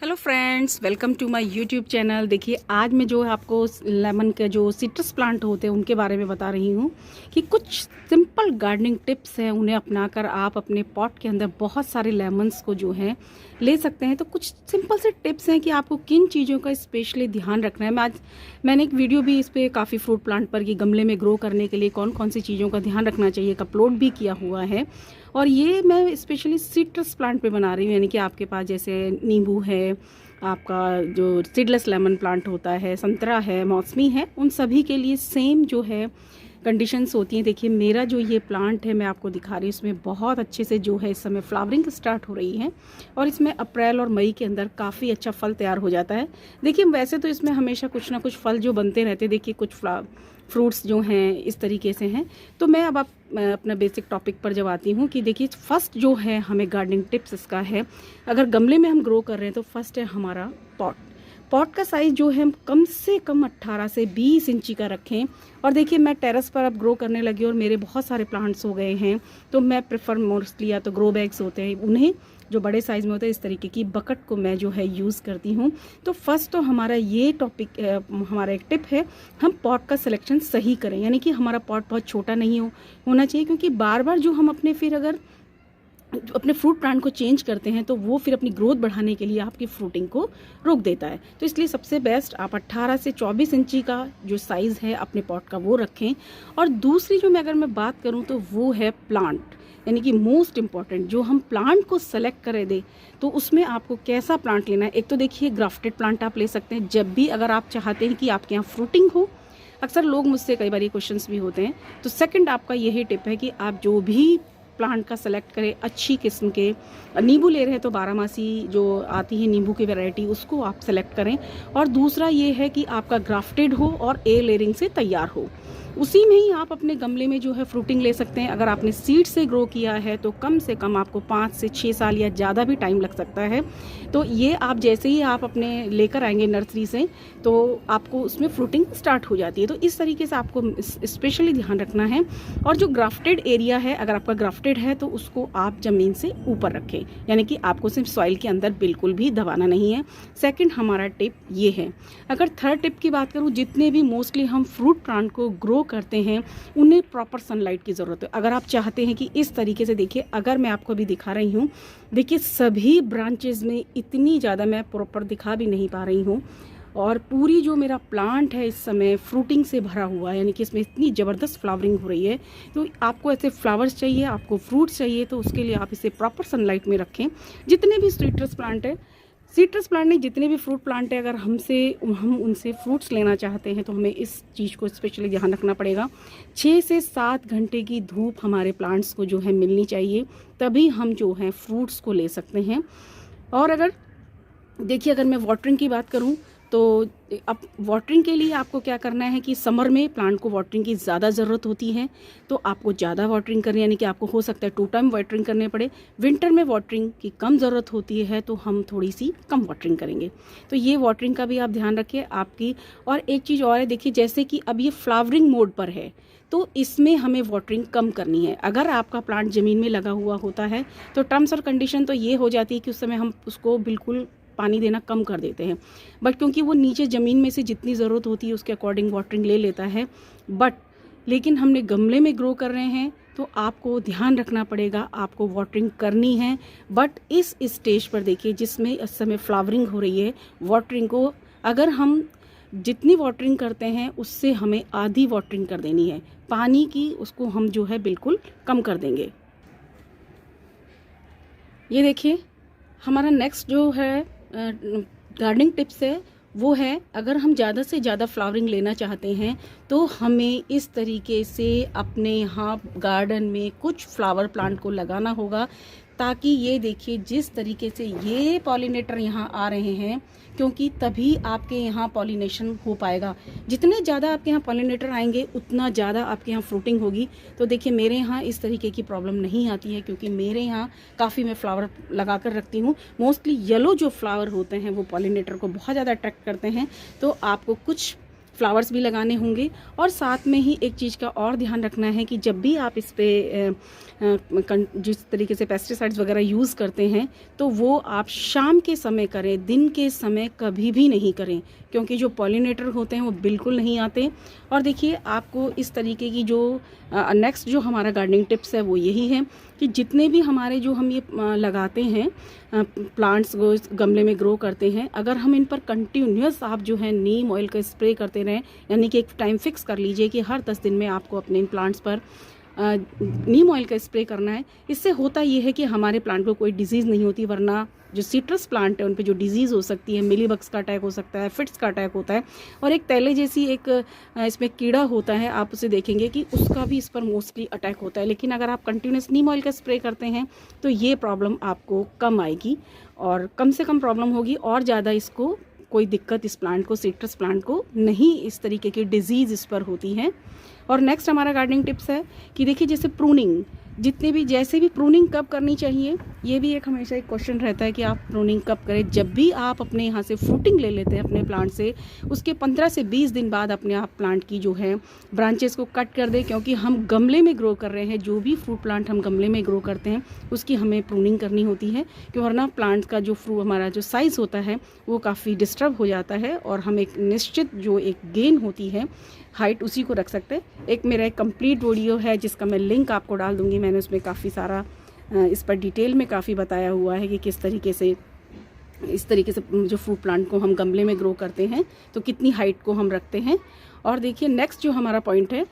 Hello friends, welcome to my YouTube channel. देखिए, आज मैं जो है आपको लेमन के जो सिट्रस प्लांट होते हैं उनके बारे में बता रही हूँ कि कुछ सिंपल गार्डनिंग टिप्स हैं, उन्हें अपनाकर आप अपने पॉट के अंदर बहुत सारे लेमन्स को जो है ले सकते हैं। तो कुछ सिंपल से टिप्स हैं कि आपको किन चीज़ों का स्पेशली ध्यान रखना है। मैंने एक वीडियो भी इस पर काफ़ी फ्रूट प्लांट पर कि गमले में ग्रो करने के लिए कौन कौन सी चीज़ों का ध्यान रखना चाहिए का अपलोड भी किया हुआ है। और ये मैं स्पेशली सिट्रस प्लांट पे बना रही हूँ, यानी कि आपके पास जैसे नींबू है, आपका जो सीडलेस लेमन प्लांट होता है, संतरा है, मौसमी है, उन सभी के लिए सेम जो है कंडीशंस होती हैं। देखिए, मेरा जो ये प्लांट है मैं आपको दिखा रही हूँ, इसमें बहुत अच्छे से जो है इस समय फ्लावरिंग स्टार्ट हो रही है और इसमें अप्रैल और मई के अंदर काफ़ी अच्छा फल तैयार हो जाता है। देखिए, वैसे तो इसमें हमेशा कुछ ना कुछ फल जो बनते रहते हैं। देखिए, कुछ फ्रूट्स जो हैं इस तरीके से हैं। तो मैं अब अपना बेसिक टॉपिक पर जब आती हूँ कि देखिए, फर्स्ट जो है हमें गार्डनिंग टिप्स इसका है, अगर गमले में हम ग्रो कर रहे हैं तो फर्स्ट है हमारा पॉट का साइज़ जो है कम से कम 18 से 20 इंची का रखें। और देखिए, मैं टेरेस पर अब ग्रो करने लगी और मेरे बहुत सारे प्लांट्स हो गए हैं, तो मैं प्रेफर मोस्टली या तो ग्रो बैग्स होते हैं उन्हें, जो बड़े साइज़ में होते हैं, इस तरीके की बकेट को मैं जो है यूज़ करती हूँ। तो फर्स्ट तो हमारा ये टॉपिक हमारा एक टिप है, हम पॉट का सिलेक्शन सही करें, यानी कि हमारा पॉट बहुत छोटा नहीं होना चाहिए, क्योंकि बार बार जो हम अपने फ्रूट प्लांट को चेंज करते हैं तो वो फिर अपनी ग्रोथ बढ़ाने के लिए आपकी फ्रूटिंग को रोक देता है। तो इसलिए सबसे बेस्ट आप 18 से 24 इंची का जो साइज़ है अपने पॉट का वो रखें। और दूसरी जो अगर मैं बात करूं तो वो है प्लांट, यानी कि मोस्ट इम्पॉर्टेंट जो हम प्लांट को सेलेक्ट करें दे, तो उसमें आपको कैसा प्लांट लेना है। एक तो देखिए, ग्राफ्टेड प्लांट आप ले सकते हैं जब भी अगर आप चाहते हैं कि आपके यहाँ फ्रूटिंग हो। अक्सर लोग मुझसे कई बार ये क्वेश्चंस भी होते हैं। तो सेकंड आपका यही टिप है कि आप जो भी प्लांट का सेलेक्ट करें अच्छी किस्म के, नींबू ले रहे हैं तो बारहमासी जो आती है नींबू की वैरायटी, उसको आप सेलेक्ट करें। और दूसरा ये है कि आपका ग्राफ्टेड हो और ए लेयरिंग से तैयार हो, उसी में ही आप अपने गमले में जो है फ्रूटिंग ले सकते हैं। अगर आपने सीड से ग्रो किया है तो कम से कम आपको 5 से 6 साल या ज़्यादा भी टाइम लग सकता है। तो ये आप जैसे ही आप अपने लेकर आएंगे नर्सरी से, तो आपको उसमें फ्रूटिंग स्टार्ट हो जाती है। तो इस तरीके से आपको स्पेशली ध्यान रखना है। और जो ग्राफ्टेड एरिया है, अगर आपका ग्राफ्टेड है तो उसको आप ज़मीन से ऊपर रखें, यानी कि आपको सिर्फ सॉइल के अंदर बिल्कुल भी दबाना नहीं है। सेकेंड हमारा टिप ये है। अगर थर्ड टिप की बात करूँ, जितने भी मोस्टली हम फ्रूट प्लांट को ग्रो करते हैं उन्हें प्रॉपर सनलाइट की ज़रूरत है। अगर आप चाहते हैं कि इस तरीके से, देखिए अगर मैं आपको अभी दिखा रही हूँ, देखिए सभी ब्रांचेस में इतनी ज़्यादा मैं प्रॉपर दिखा भी नहीं पा रही हूँ, और पूरी जो मेरा प्लांट है इस समय फ्रूटिंग से भरा हुआ है, यानी कि इसमें इतनी ज़बरदस्त फ्लावरिंग हो रही है। तो आपको ऐसे फ्लावर्स चाहिए, आपको फ्रूट्स चाहिए, तो उसके लिए आप इसे प्रॉपर सनलाइट में रखें। जितने भी सिट्रस प्लांट नहीं, जितने भी फ्रूट प्लांट है, अगर हम उनसे फ्रूट्स लेना चाहते हैं तो हमें इस चीज़ को स्पेशली ध्यान रखना पड़ेगा। 6 से 7 घंटे की धूप हमारे प्लांट्स को जो है मिलनी चाहिए, तभी हम जो है फ्रूट्स को ले सकते हैं। और अगर मैं वाटरिंग की बात करूं तो अब वाटरिंग के लिए आपको क्या करना है कि समर में प्लांट को वाटरिंग की ज़्यादा ज़रूरत होती है, तो आपको ज़्यादा वाटरिंग करनी, यानी कि आपको हो सकता है 2 टाइम वाटरिंग करने पड़े। विंटर में वाटरिंग की कम ज़रूरत होती है तो हम थोड़ी सी कम वाटरिंग करेंगे। तो ये वाटरिंग का भी आप ध्यान रखिए आपकी। और एक चीज़ और है, देखिए जैसे कि अब ये फ्लावरिंग मोड पर है तो इसमें हमें वाटरिंग कम करनी है। अगर आपका प्लांट ज़मीन में लगा हुआ होता है तो टर्म्स और कंडीशन तो ये हो जाती है कि उस समय हम उसको बिल्कुल पानी देना कम कर देते हैं, बट क्योंकि वो नीचे ज़मीन में से जितनी ज़रूरत होती है उसके अकॉर्डिंग वाटरिंग ले लेता है। लेकिन हमने गमले में ग्रो कर रहे हैं तो आपको ध्यान रखना पड़ेगा, आपको वाटरिंग करनी है। बट इस स्टेज पर देखिए, जिसमें इस समय फ्लावरिंग हो रही है, वाटरिंग को अगर हम जितनी वाटरिंग करते हैं उससे हमें आधी वाटरिंग कर देनी है, पानी की उसको हम जो है बिल्कुल कम कर देंगे। ये देखिए, हमारा नेक्स्ट जो है गार्डनिंग टिप्स है वो है, अगर हम ज़्यादा से ज़्यादा फ्लावरिंग लेना चाहते हैं तो हमें इस तरीके से अपने यहाँ गार्डन में कुछ फ्लावर प्लांट को लगाना होगा, ताकि ये देखिए जिस तरीके से ये पॉलिनेटर यहाँ आ रहे हैं, क्योंकि तभी आपके यहाँ पॉलिनेशन हो पाएगा। जितने ज़्यादा आपके यहाँ पॉलिनेटर आएंगे उतना ज़्यादा आपके यहाँ फ्रूटिंग होगी। तो देखिए, मेरे यहाँ इस तरीके की प्रॉब्लम नहीं आती है, क्योंकि मेरे यहाँ काफ़ी मैं फ्लावर लगा कर रखती हूँ। मोस्टली येलो जो फ्लावर होते हैं वो पॉलिनेटर को बहुत ज़्यादा अट्रैक्ट करते हैं। तो आपको कुछ फ्लावर्स भी लगाने होंगे। और साथ में ही एक चीज़ का और ध्यान रखना है कि जब भी आप इस पे जिस तरीके से पेस्टिसाइड्स वगैरह यूज़ करते हैं तो वो आप शाम के समय करें, दिन के समय कभी भी नहीं करें, क्योंकि जो पॉलिनेटर होते हैं वो बिल्कुल नहीं आते। और देखिए आपको इस तरीके की जो नेक्स्ट जो हमारा गार्डनिंग टिप्स है वो यही है कि जितने भी हमारे जो हम ये लगाते हैं प्लांट्स को गमले में ग्रो करते हैं, अगर हम इन पर कंटिन्यूस आप जो है नीम ऑयल का स्प्रे करते रहें, यानी कि एक टाइम फिक्स कर लीजिए कि हर 10 दिन में आपको अपने इन प्लांट्स पर नीम ऑयल का स्प्रे करना है। इससे होता ये है कि हमारे प्लांट को कोई डिजीज़ नहीं होती, वरना जो सिट्रस प्लांट है उन पे जो डिजीज़ हो सकती है, मिलीबग्स का अटैक हो सकता है, फिट्स का अटैक होता है, और एक तैले जैसी एक इसमें कीड़ा होता है, आप उसे देखेंगे कि उसका भी इस पर मोस्टली अटैक होता है। लेकिन अगर आप कंटिन्यूस नीम ऑयल का स्प्रे करते हैं तो ये प्रॉब्लम आपको कम आएगी और कम से कम प्रॉब्लम होगी, और ज़्यादा इसको कोई दिक्कत इस प्लांट को, सिट्रस प्लांट को नहीं इस तरीके की डिजीज़ इस पर होती है। और नेक्स्ट हमारा गार्डनिंग टिप्स है कि देखिए जैसे प्रूनिंग, जितने भी जैसे भी प्रूनिंग कब करनी चाहिए, ये भी एक हमेशा एक क्वेश्चन रहता है कि आप प्रूनिंग कब करें। जब भी आप अपने यहाँ से फ्रूटिंग ले लेते हैं अपने प्लांट से, उसके 15 से 20 दिन बाद अपने आप प्लांट की जो है ब्रांचेस को कट कर दें, क्योंकि हम गमले में ग्रो कर रहे हैं। जो भी फ्रूट प्लांट हम गमले में ग्रो करते हैं उसकी हमें प्रूनिंग करनी होती है, क्यों वरना प्लांट का जो फ्रूट हमारा जो साइज़ होता है वो काफ़ी डिस्टर्ब हो जाता है और हम एक निश्चित जो एक गेन होती है हाइट उसी को रख सकते हैं। एक मेरा एक कंप्लीट वीडियो है जिसका मैं लिंक आपको डाल दूँगी, मैंने उसमें काफ़ी सारा इस पर डिटेल में काफ़ी बताया हुआ है कि किस तरीके से इस तरीके से जो फ्रूट प्लांट को हम गमले में ग्रो करते हैं तो कितनी हाइट को हम रखते हैं। और देखिए नेक्स्ट जो हमारा पॉइंट है,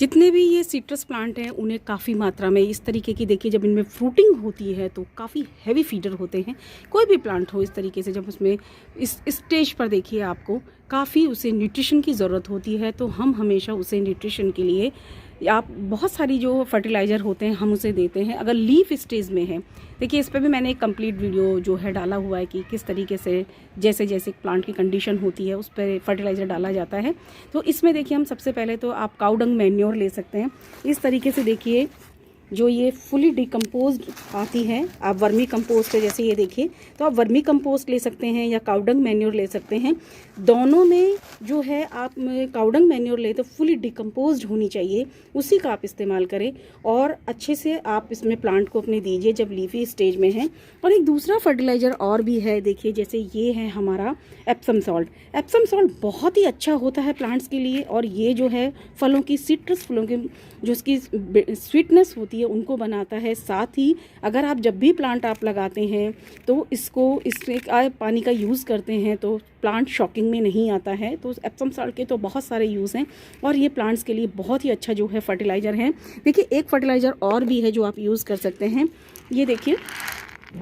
जितने भी ये सिट्रस प्लांट हैं उन्हें काफ़ी मात्रा में इस तरीके की, देखिए जब इनमें फ्रूटिंग होती है तो काफ़ी हैवी फीडर होते हैं। कोई भी प्लांट हो इस तरीके से, जब उसमें इस स्टेज पर देखिए आपको काफ़ी उसे न्यूट्रिशन की ज़रूरत होती है, तो हम हमेशा उसे न्यूट्रिशन के लिए आप बहुत सारी जो फर्टिलाइज़र होते हैं हम उसे देते हैं। अगर लीफ स्टेज में है, देखिए इस पर भी मैंने एक कंप्लीट वीडियो जो है डाला हुआ है कि किस तरीके से जैसे जैसे प्लांट की कंडीशन होती है उस पर फर्टिलाइज़र डाला जाता है। तो इसमें देखिए हम सबसे पहले तो आप काऊ डंग मैन्योर ले सकते हैं। इस तरीके से देखिए जो ये फुली डिकम्पोज्ड आती है, आप वर्मी कंपोस्ट है जैसे ये देखिए, तो आप वर्मी कंपोस्ट ले सकते हैं या काउडंग मैन्योर ले सकते हैं। दोनों में जो है आप काउडंग मैन्योर ले तो फुली डिकम्पोज्ड होनी चाहिए, उसी का आप इस्तेमाल करें और अच्छे से आप इसमें प्लांट को अपने दीजिए जब लीफी स्टेज में है। और एक दूसरा फर्टिलाइज़र और भी है, देखिए जैसे ये है हमारा एप्सम सॉल्ट। एप्सम सॉल्ट बहुत ही अच्छा होता है प्लांट्स के लिए, और ये जो है फलों की, सिट्रस फलों की जो इसकी स्वीटनेस होती है उनको बनाता है। साथ ही अगर आप जब भी प्लांट आप लगाते हैं तो इसमें पानी का यूज़ करते हैं तो प्लांट शॉकिंग में नहीं आता है। तो एप्सम सॉल्ट के तो बहुत सारे यूज़ हैं और ये प्लांट्स के लिए बहुत ही अच्छा जो है फर्टिलाइज़र है। देखिए एक फर्टिलाइज़र और भी है जो आप यूज़ कर सकते हैं। ये देखिए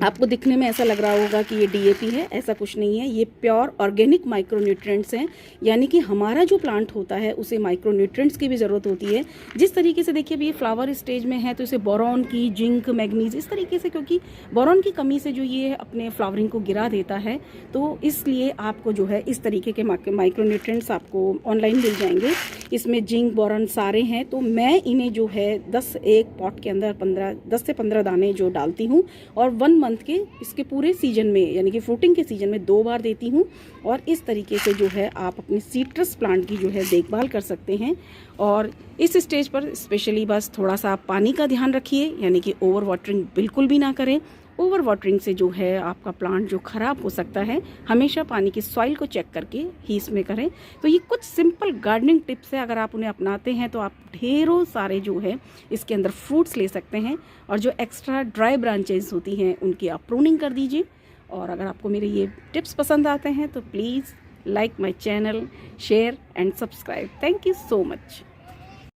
आपको दिखने में ऐसा लग रहा होगा कि ये डीएपी है, ऐसा कुछ नहीं है। ये प्योर ऑर्गेनिक माइक्रोन्यूट्रिएंट्स हैं, यानी कि हमारा जो प्लांट होता है उसे माइक्रोन्यूट्रिएंट्स की भी ज़रूरत होती है। जिस तरीके से देखिए अभी ये फ्लावर स्टेज में है तो इसे बोरॉन की, जिंक, मैग्नीज इस तरीके से, क्योंकि बोरॉन की कमी से जो ये अपने फ्लावरिंग को गिरा देता है, तो इसलिए आपको जो है इस तरीके के माइक्रोन्यूट्रिएंट्स आपको ऑनलाइन मिल जाएंगे। इसमें जिंक, बोरॉन सारे हैं। तो मैं इन्हें जो है 10 एक पॉट के अंदर 10 से 15 दाने जो डालती हूँ और 1 मंथ के इसके पूरे सीजन में, यानी कि फ्रूटिंग के सीजन में 2 बार देती हूँ। और इस तरीके से जो है आप अपनी सिट्रस प्लांट की जो है देखभाल कर सकते हैं। और इस स्टेज पर स्पेशली बस थोड़ा सा आप पानी का ध्यान रखिए, यानी कि ओवर वाटरिंग बिल्कुल भी ना करें। ओवर वाटरिंग से जो है आपका प्लांट जो ख़राब हो सकता है। हमेशा पानी की सॉइल को चेक करके ही इसमें करें। तो ये कुछ सिंपल गार्डनिंग टिप्स है, अगर आप उन्हें अपनाते हैं तो आप ढेरों सारे जो है इसके अंदर फ्रूट्स ले सकते हैं। और जो एक्स्ट्रा ड्राई ब्रांचेस होती हैं उनकी आप प्रूनिंग कर दीजिए। और अगर आपको मेरे ये टिप्स पसंद आते हैं तो please like my channel, share and subscribe. Thank you so much.